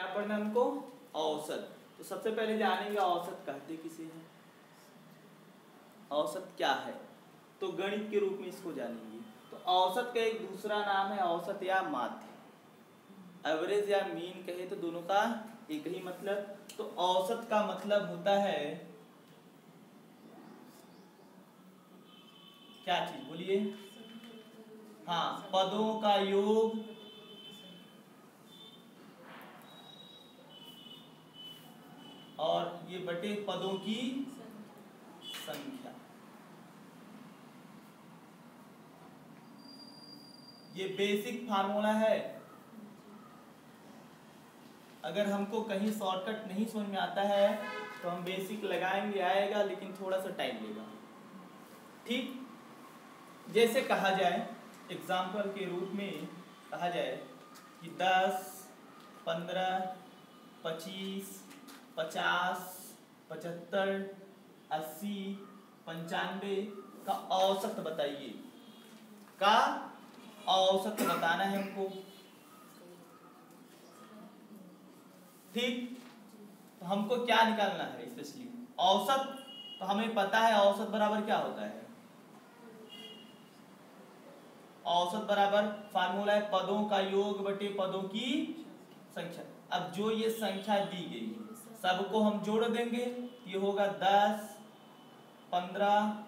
क्या पढ़ना है हमको? औसत। तो सबसे पहले जानेंगे औसत कहते किसे हैं, औसत क्या है, तो गणित के रूप में इसको जानेंगे। तो औसत का एक दूसरा नाम है औसत या माध्य, एवरेज या मीन कहे तो दोनों का एक ही मतलब। तो औसत का मतलब होता है क्या चीज बोलिए? हाँ, पदों का योग और ये बटे पदों की संख्या। ये बेसिक फार्मूला है। अगर हमको कहीं शॉर्टकट नहीं समझ में आता है तो हम बेसिक लगाएंगे, आएगा, लेकिन थोड़ा सा टाइम लेगा। ठीक, जैसे कहा जाए एग्जाम्पल के रूप में कहा जाए कि 10, 15, 25, 50, 75, 80, 95 का औसत बताइए, का औसत बताना है हमको। ठीक, तो हमको क्या निकालना है? स्पेशली औसत। तो हमें पता है औसत बराबर क्या होता है। औसत बराबर फार्मूला है पदों का योग बटे पदों की संख्या। अब जो ये संख्या दी गई सबको हम जोड़ देंगे, ये होगा 10, 15,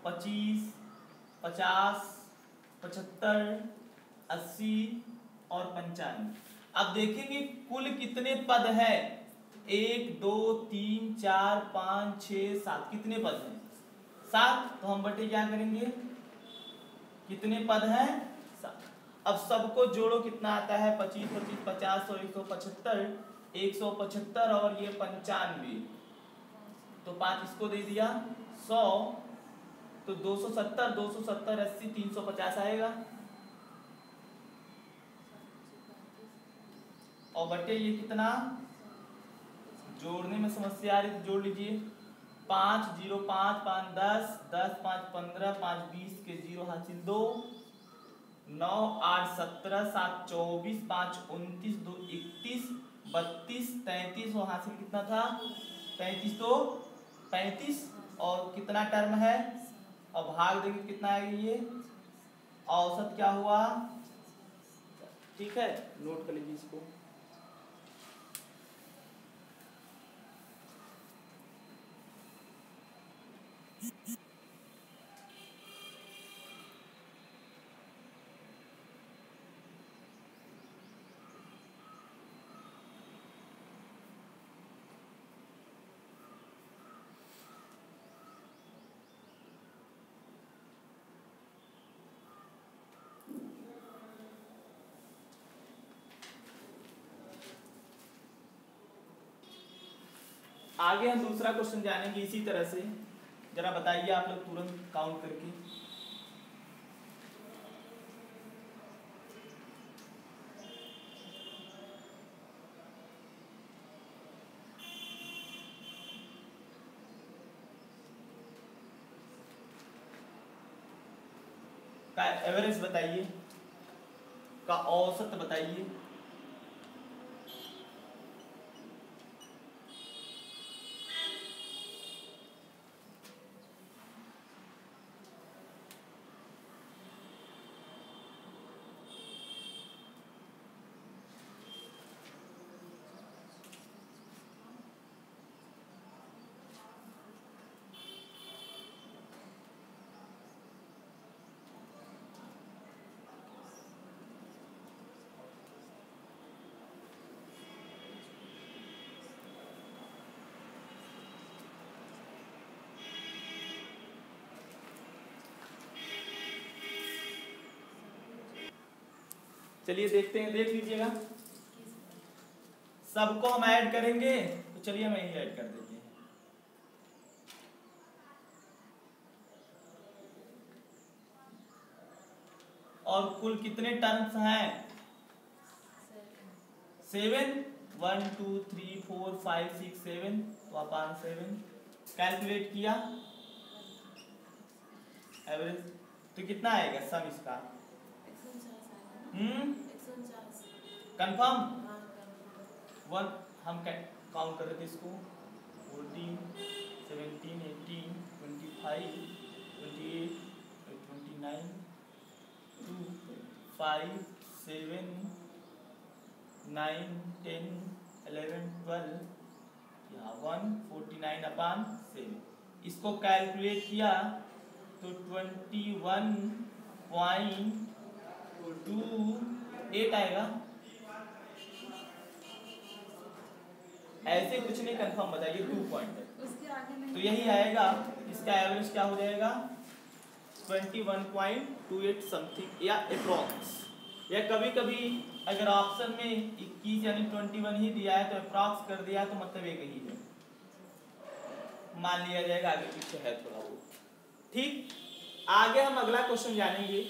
25, 50, 75, 80 और 95। अब देखेंगे कुल कितने पद है। 1, 2, 3, 4, 5, 6, 7, कितने पद हैं? 7। तो हम बटे क्या करेंगे, कितने पद हैं? 7। अब सबको जोड़ो, कितना आता है? 25, 25, 50 और 175, 175 और ये 95, तो 5 इसको दे दिया 100, तो 270, 270, 80, 350 आएगा। और बटे ये कितना, जोड़ने में समस्या आ रही तो जोड़ लीजिए। 5, 0, 5, 5, 10, 10, 5, 15, 5, 20 के 0 हासिल 2, 9, 8, 17, 7, 24, 5, 29, 2, 31, 32, 33 और हासिल कितना था? 35। तो 35 और कितना टर्म है? और भाग देंगे कितना आएगा ये, औसत क्या हुआ? ठीक है, नोट कर लीजिए इसको। आगे हम दूसरा क्वेश्चन जानेंगे इसी तरह से। जरा बताइए आप लोग तुरंत काउंट करके। का एवरेज बताइए, का औसत बताइए। चलिए देखते हैं, देख लीजिएगा। सबको हम ऐड करेंगे, तो चलिए हम यही ऐड कर देते हैं। और कुल कितने टर्म्स हैं? 7। 1, 2, 3, 4, 5, 6, 7, तो अपान 7 कैलकुलेट किया एवरेज, तो कितना आएगा सम इसका? कंफर्म? वन हम काउंट कर रहे थे इसको 14 17 18 25 28 29 2 5 7 9 10 11 12 यहाँ 149/7 इसको कैलकुलेट किया तो 21.28 आएगा। ऐसे कुछ नहीं, कंफर्म बताइए 2 पॉइंट तो यही आएगा। इसका एवरेज क्या हो जाएगा 21.28 समथिंग या अप्रॉक्स, या कभी कभी अगर ऑप्शन में 21 यानी 21 ही दिया है तो अप्रॉक्स कर दिया तो मतलब एक ही है, मान लिया जाएगा, आगे पीछे है थोड़ा वो। ठीक, आगे हम अगला क्वेश्चन जानेंगे।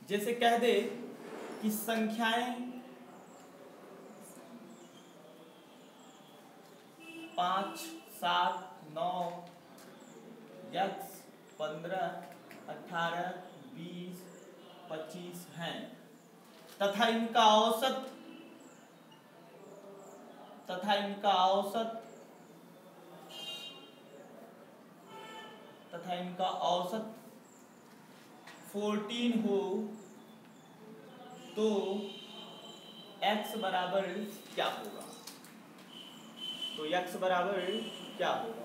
जैसे कह दे कि संख्याएं 5 7 9 10 15 18 20 25 हैं तथा इनका औसत 14 हो तो x बराबर क्या होगा? तो x बराबर क्या होगा?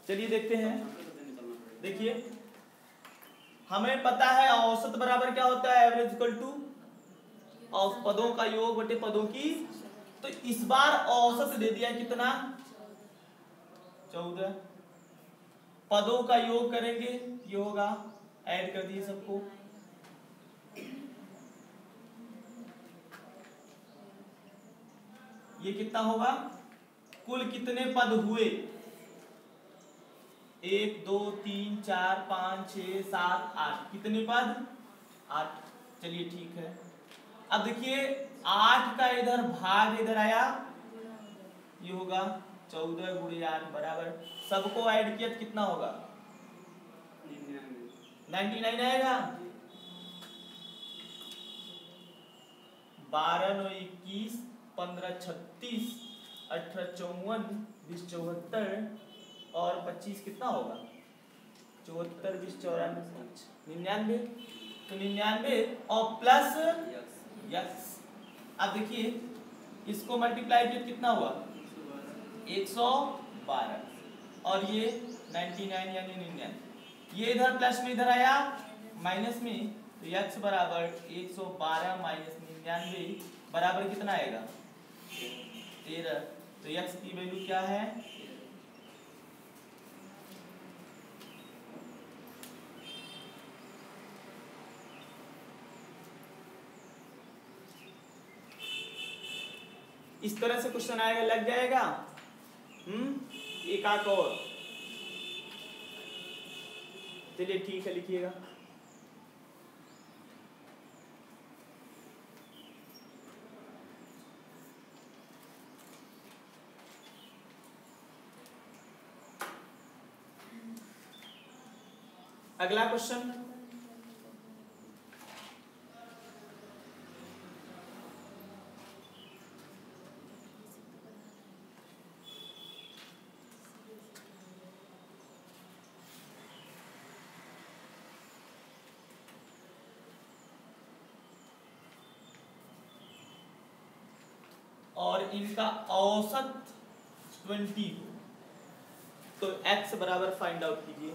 चलिए देखते हैं। देखिए हमें पता है औसत बराबर क्या होता है, एवरेज इक्वल टू पदों का योग बटे पदों की। तो इस बार औसत दे दिया कितना 14, पदों का योग करेंगे ये होगा, ऐड कर दिए सबको, ये कितना होगा, कुल कितने पद हुए 1 2 3 4 5 6 7 8, कितने पद 8। चलिए ठीक है, अब देखिए 8 का इधर भाग इधर आया, ये होगा 14 गुणे 8 बराबर, सबको ऐड किया तो कितना होगा 99 आएगा। 12 9 21 15 36 18 54 20 74 और 25 कितना होगा 74 20 94 99, तो 99 और प्लस यस। अब देखिए इसको मल्टीप्लाई किया कितना हुआ 112 और ये 99 यानी 99, ये इधर प्लस में इधर आया माइनस में, तो x बराबर 112 माइनस 99 बराबर कितना आएगा 13। तो x की वैल्यू क्या है इस तरह से क्वेश्चन आएगा, लग जाएगा। एक आंक और, चलिए ठीक है लिखिएगा। अगला क्वेश्चन, और इनका औसत 20 हो तो x बराबर फाइंड आउट कीजिए।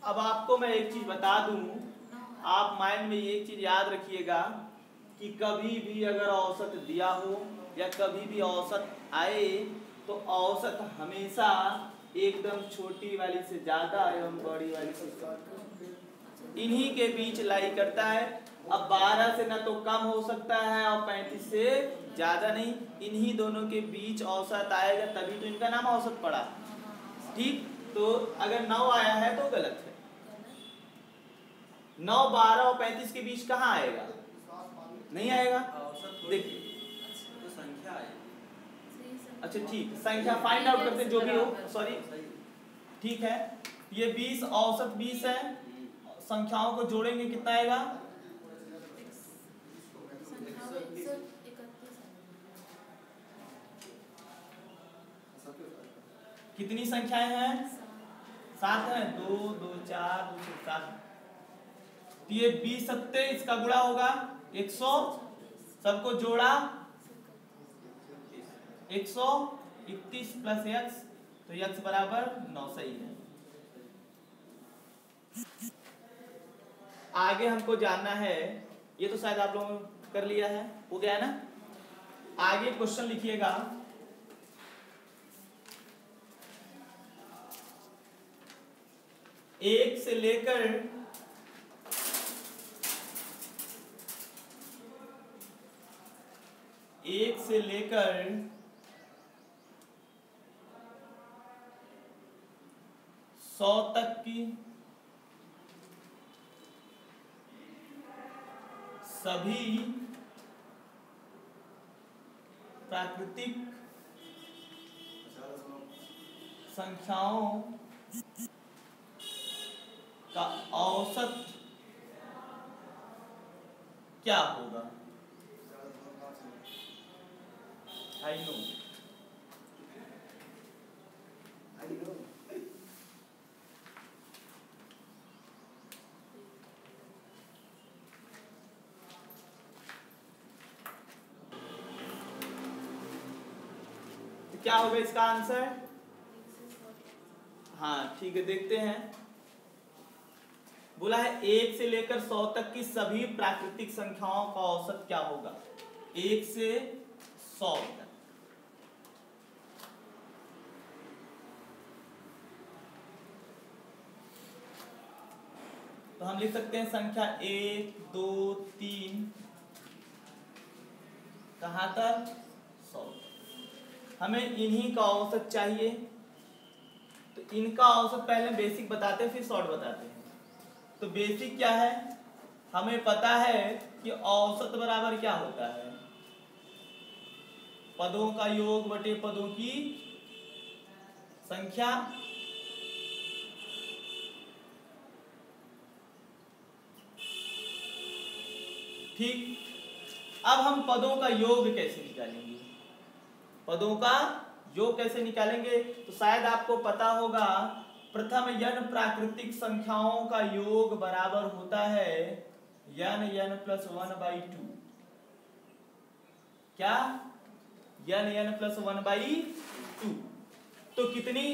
अब आपको मैं एक चीज बता दूं, आप माइंड में एक चीज याद रखिएगा कि कभी भी अगर औसत दिया हो या कभी भी औसत आए तो औसत हमेशा एकदम छोटी वाली से ज्यादा एवं बड़ी वाली से कम इन्हीं के बीच लाई करता है। अब 12 से ना तो कम हो सकता है और 35 से ज्यादा नहीं, इन्हीं दोनों के बीच औसत आएगा तभी तो इनका नाम औसत पड़ा। ठीक, तो अगर 9 आया है तो गलत है। 9, 12 और 35 के बीच कहाँ आएगा? नहीं आएगा। देखिए तो संख्या आएगी। अच्छा ठीक, संख्या फाइंड आउट करते हैं जो भी हो, सॉरी ठीक है। ये 20 औसत 20 है, संख्याओं को जोड़ेंगे कितना आएगा? कितनी संख्याएं हैं? 7 है। 2 2 4 2 7। तो ये 20 सत्ते इसका गुणा होगा 100, सबको जोड़ा 131 प्लस x, तो x बराबर 9 सही है। आगे हमको जानना है, ये तो शायद आप लोगों ने कर लिया है, हो गया है ना। आगे क्वेश्चन लिखिएगा, एक से लेकर 100 तक की सभी प्राकृतिक संख्याओं का औसत क्या होगा? आई नो क्या होगा इसका आंसर? हाँ ठीक है, देखते हैं। बोला है 1 से लेकर 100 तक की सभी प्राकृतिक संख्याओं का औसत क्या होगा? 1 से 100 तक। तो हम लिख सकते हैं संख्या 1 2 3 कहां तक? 100। हमें इन्हीं का औसत चाहिए, तो इनका औसत पहले बेसिक बताते हैं फिर शॉर्ट बताते हैं। तो बेसिक क्या है? हमें पता है कि औसत बराबर क्या होता है? पदों का योग बटे पदों की संख्या। ठीक, अब हम पदों का योग कैसे निकालेंगे? पदों का योग कैसे निकालेंगे? तो शायद आपको पता होगा, प्रथम n प्राकृतिक संख्याओं का योग बराबर होता है n प्लस 1/2। क्या? n plus 1/2। तो कितनी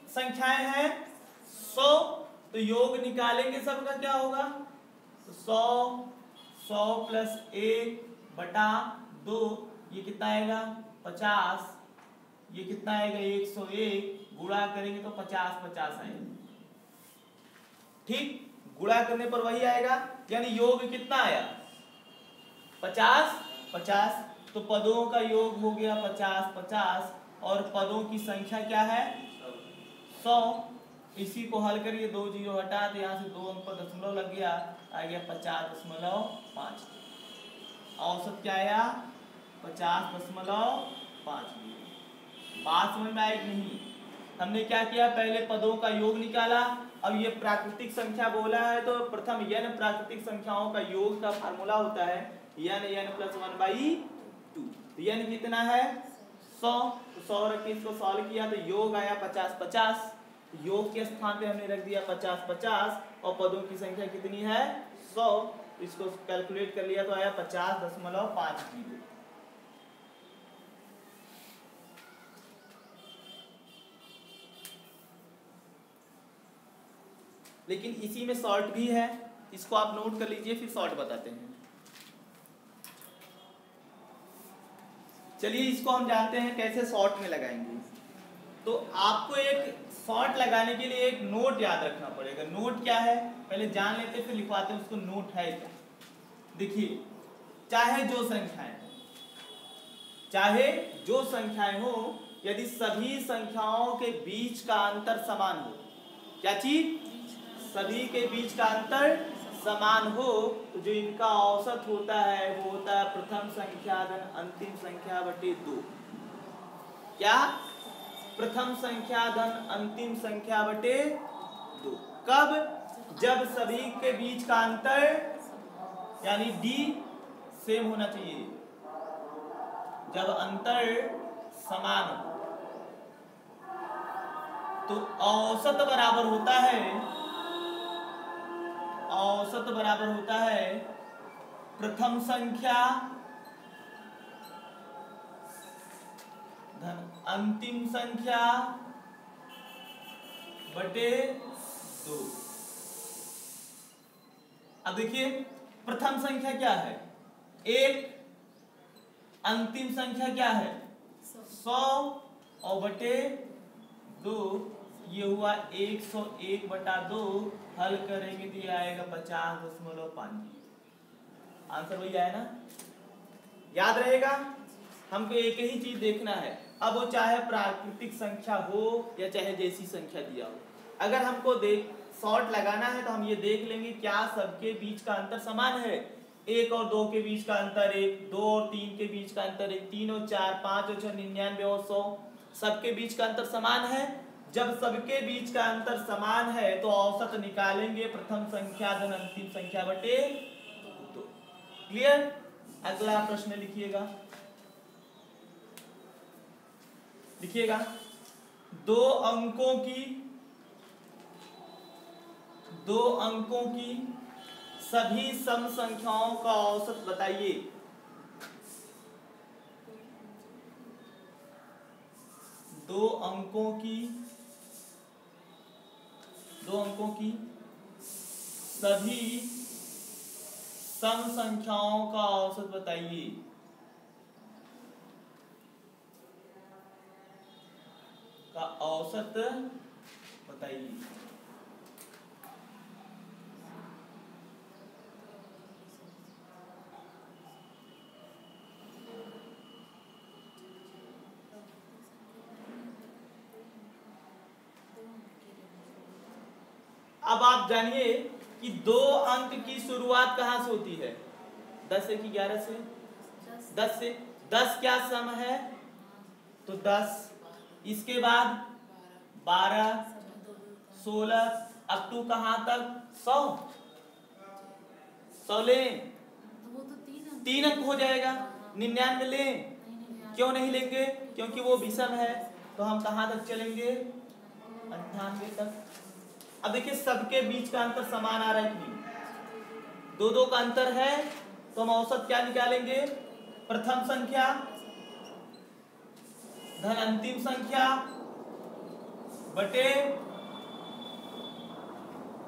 संख्याएं हैं? 100। तो योग निकालेंगे सबका क्या होगा? तो 100 प्लस 1/2, ये कितना आएगा? 50। ये कितना आएगा? 101। गुणा करेंगे तो 50 आएगा। ठीक, गुणा करने पर वही आएगा, यानी योग कितना आया? 50। तो पदों का योग हो गया 50 और पदों की संख्या क्या है? 100। इसी को हल करिए, 2 जीरो हटा तो यहाँ से 2 अंक पर दशमलव लग गया, आ गया 50.5। औसत क्या आया? 50.5। बात समझ में आई नहीं? हमने क्या किया? पहले पदों का योग निकाला। अब ये प्राकृतिक संख्या बोला है तो प्रथम n प्राकृतिक संख्याओं का योग का फार्मूला होता है n प्लस 1/2। तो n कितना है? 100। तो 100 रख के इसको सॉल्व किया तो योग आया 50। योग के स्थान पे हमने रख दिया 50 और पदों की संख्या कितनी है? 100। इसको कैलकुलेट कर लिया तो आया 50.50। लेकिन इसी में शॉर्ट भी है, इसको आप नोट कर लीजिए, फिर शॉर्ट बताते हैं। चलिए इसको हम जानते हैं कैसे शॉर्ट में लगाएंगे। तो आपको एक शॉर्ट लगाने के लिए एक नोट याद रखना पड़ेगा। नोट क्या है पहले जान लेते फिर लिखवाते हैं उसको नोट है क्या। देखिए चाहे जो संख्याएं हो यदि सभी संख्याओं के बीच का अंतर समान हो, क्या चीज, सभी के बीच का अंतर समान हो, तो जो इनका औसत होता है वो होता है प्रथम संख्या धन अंतिम संख्या बटे 2। क्या, प्रथम संख्या धन अंतिम संख्या बटे 2। कब, जब सभी के बीच का अंतर यानी d सेम होना चाहिए, जब अंतर समान हो। तो औसत बराबर होता है प्रथम संख्या धन अंतिम संख्या बटे 2। अब देखिए प्रथम संख्या क्या है 1, अंतिम संख्या क्या है 100 और बटे 2, ये हुआ 101 बटा 2। हल करेंगे तो ये आएगा 50.5। आंसर वही आया ना, याद रहेगा। हमको एक ही चीज देखना है, अब वो चाहे प्राकृतिक संख्या हो या चाहे जैसी संख्या दिया हो, अगर हमको शॉर्ट लगाना है तो हम ये देख लेंगे क्या सबके बीच का अंतर समान है। 1 और 2 के बीच का अंतर 1, 2 और 3 के बीच का अंतर 1, 3 और 4, 5 और 6, 99 और 100, सबके बीच का अंतर समान है। जब सबके बीच का अंतर समान है तो औसत निकालेंगे प्रथम संख्या धन अंतिम संख्या बटे 2। क्लियर। अगला प्रश्न लिखिएगा 2 अंकों की सभी सम संख्याओं का औसत बताइए। 2 अंकों की सभी सम संख्याओं का औसत बताइए। अब आप जानिए कि 2 अंक की शुरुआत कहां से होती है 10 से कि 11 से 10 से। 10 क्या सम है तो 10, इसके बाद 12, 16 अप टू कहां तक 100 लें, 3 अंक हो जाएगा। 99 लें, क्यों नहीं लेंगे, क्योंकि वो विषम है। तो हम कहां तक चलेंगे 98 तक। अब देखिए सबके बीच का अंतर समान आ रहा है कि नहीं, 2 का अंतर है तो हम औसत क्या निकालेंगे, प्रथम संख्या धन अंतिम संख्या बटे,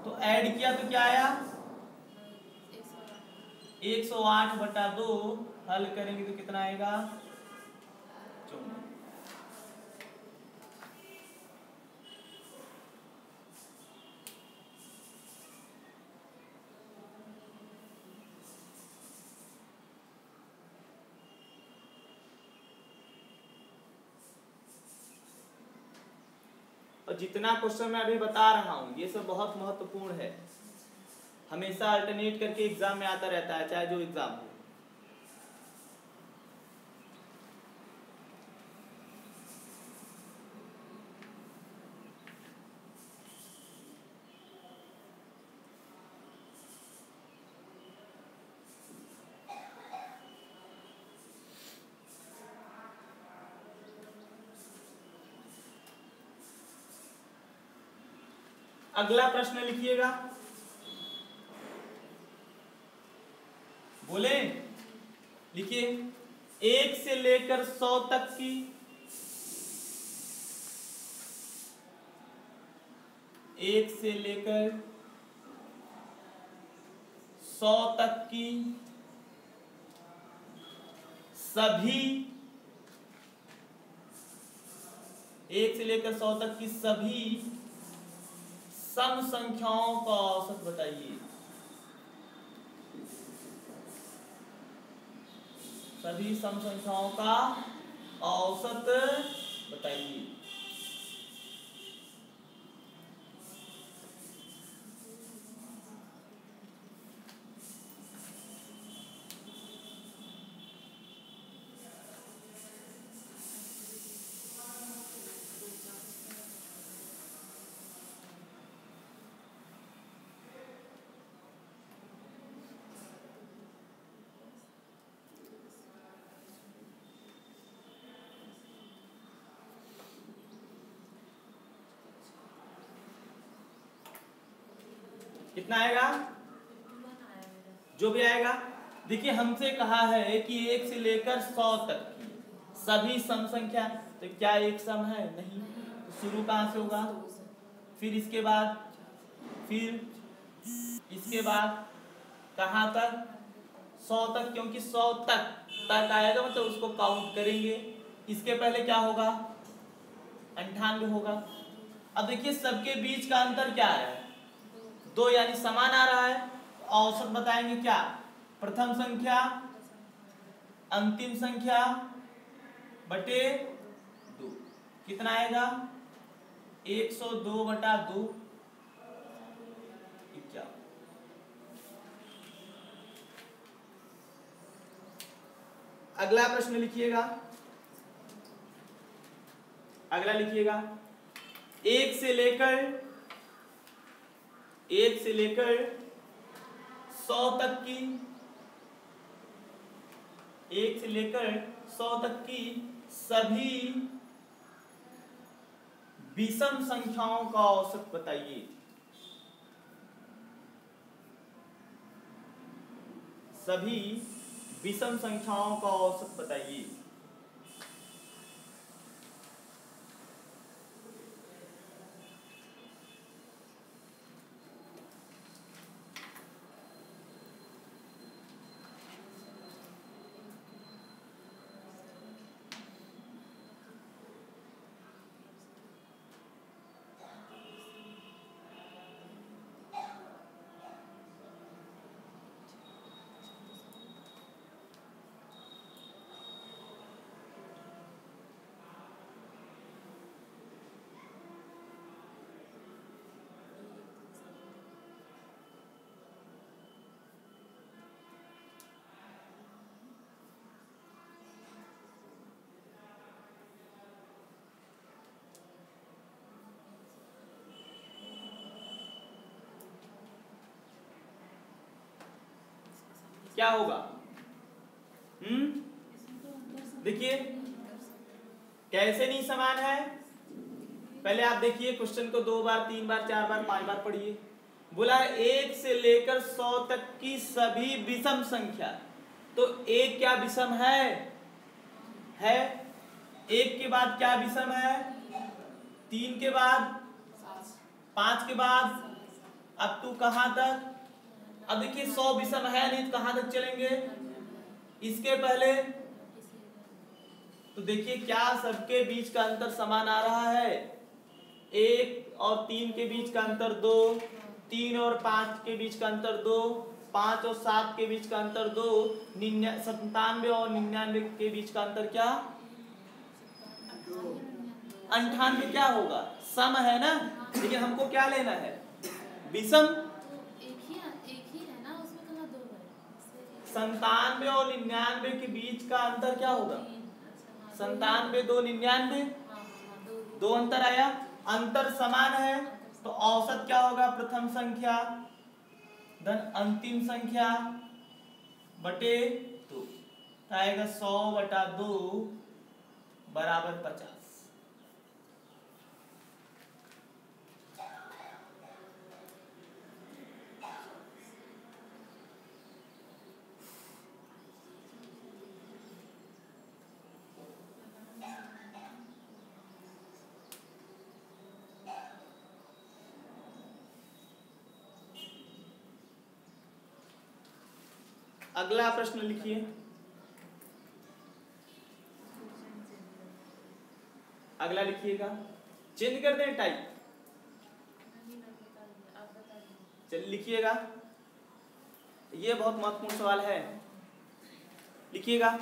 तो ऐड किया तो क्या आया 108 बटा 2। हल करेंगे तो कितना आएगा 54। और जितना क्वेश्चन मैं अभी बता रहा हूं ये सब बहुत महत्वपूर्ण है, हमेशा अल्टरनेट करके एग्जाम में आता रहता है चाहे जो एग्जाम हो। अगला प्रश्न लिखिएगा, बोले लिखिए 1 से लेकर 100 तक की 1 से लेकर 100 तक की सभी 1 से लेकर 100 तक की सभी सम संख्याओं का औसत बताइए। सभी सम संख्याओं का औसत बताइए। कितना आएगा? जो भी आएगा। देखिए हमसे कहा है कि 1 से लेकर 100 तक की सभी सम संख्या, तो क्या एक सम है? नहीं। तो शुरू कहां से होगा? फिर इसके बाद, फिर इसके बाद कहां तक? 100 तक, क्योंकि 100 तक आएगा मतलब उसको काउंट करेंगे। इसके पहले क्या होगा? 98 होगा। अब देखिए सबके बीच का अंतर क्या है? 2, यानी समान आ रहा है। औसत बताएंगे क्या? प्रथम संख्या अंतिम संख्या बटे 2। कितना आएगा? 102 बटा 2 51। अगला प्रश्न लिखिएगा। अगला लिखिएगा, 1 से लेकर 100 तक की 1 से लेकर 100 तक की सभी विषम संख्याओं का औसत बताइए। सभी विषम संख्याओं का औसत बताइए। क्या होगा? देखिए कैसे नहीं समान है। पहले आप देखिए क्वेश्चन को 2 बार 3 बार 4 बार 5 बार पढ़िए। बोला 1 से लेकर 100 तक की सभी विषम संख्या, तो 1 क्या विषम है? 1 के बाद क्या विषम है? 3 के बाद, 5 के बाद, अब टू कहां तक? अब देखिए 100 विषम है नहीं तो कहां तक चलेंगे? इसके पहले तो देखिए क्या सबके बीच का अंतर समान आ रहा है? 1 और 3 के बीच का अंतर 2, 3 और 5 के बीच का अंतर 2, 5 और 7 के बीच का अंतर 2, 97 और 99 के बीच का अंतर क्या? 98। क्या होगा? सम है ना। लेकिन हमको क्या लेना है? विषम। 97 और 99 के बीच का अंतर क्या होगा? 97 2 99, 2 अंतर आया। अंतर समान है तो औसत क्या होगा? प्रथम संख्या धन अंतिम संख्या बटे 2 आएगा। 100 बटा 2 बराबर 50। अगला प्रश्न लिखिए। अगला लिखिएगा, चेंज कर दें टाइप, चलिए लिखिएगा। ये बहुत महत्वपूर्ण सवाल है, लिखिएगा।